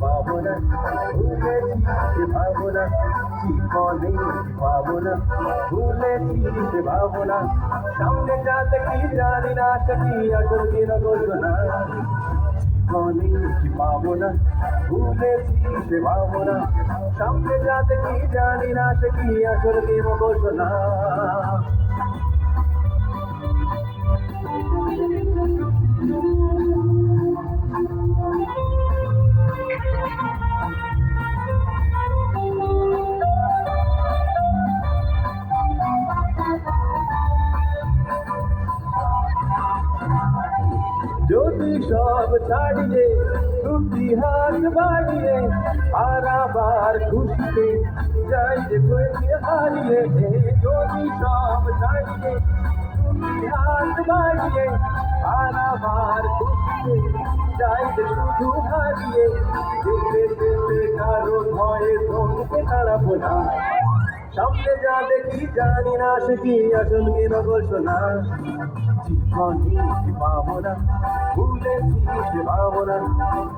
পাবনা ভুলেছি ভাবনা জীবনে পাবনা ভুলেছি ভাবনা সামনে যা দেখি জানি না সকি আসল কি না ঘোষণা জীবনে পাবনা ভুলেছি ভাবনা সামনে যা দেখি জানি না সকি আসল কি না ঘোষণা যদি সব ছাড়িয়ে দুটি হাত বাড়িয়ে আবার খুশিতে যাই যে খুশি হারিয়ে যদি সব ছাড়িয়ে দুটি হাত বাড়িয়ে আবার খুশিতে যাই যে শুধু হারিয়ে যেতে যেতে কারো ভয়ে থমকে দাঁড়াবো না সামনে যা দেখি জানি না সে কি আসল কি ঘোষণা জীবনে পাবো না ভুলেছি পাবো না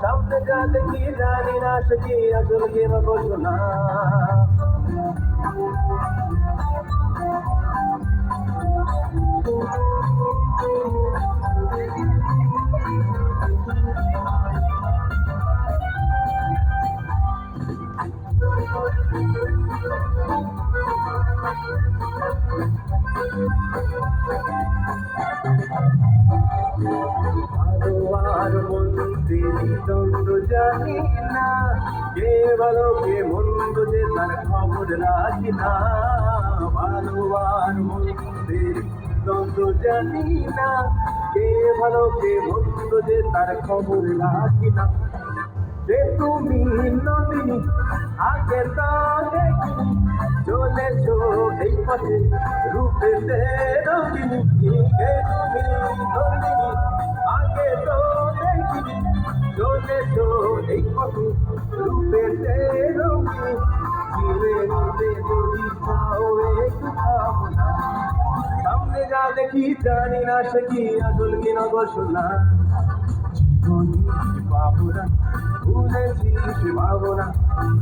সামনে যা দেখি জানি না সে কি আসল কি ঘোষণা আর মন্দির দ্বন্দ্ব জানি না কে ভালো কে মন্দ যে তার খবর রাখি না ভালো আর মন্দির দ্বন্দ্ব জানি না কে ভালো কে মন্দ যে তার খবর রাখি না যে তুমি নদিনী আগে তা দেখিনি চলেছো এই পথে রূপে রঙিনী কে তুমি নদিনী আগে তো দেখিনি চলেছো এই পথে রূপে রঙিনী চিরে নিতে যদি চাও একটু ভাবনা সামনে যা দেখি জানি না সে কি আসল কি না ঘোষণা জীবনে পাবো না ভুলেছি সে ভাবনা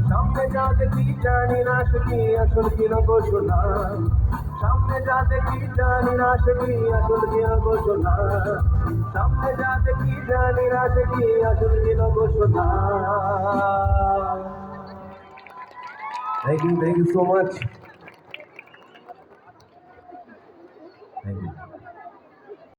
সামনে যা দেখি জানি না সে কি আসল কি না ঘোষণা সামনে যা দেখি জানি না সে কি আসল কি না ঘোষণা সামনে যা দেখি জানি না সে কি আসল কি না ঘোষণা Thank you so much.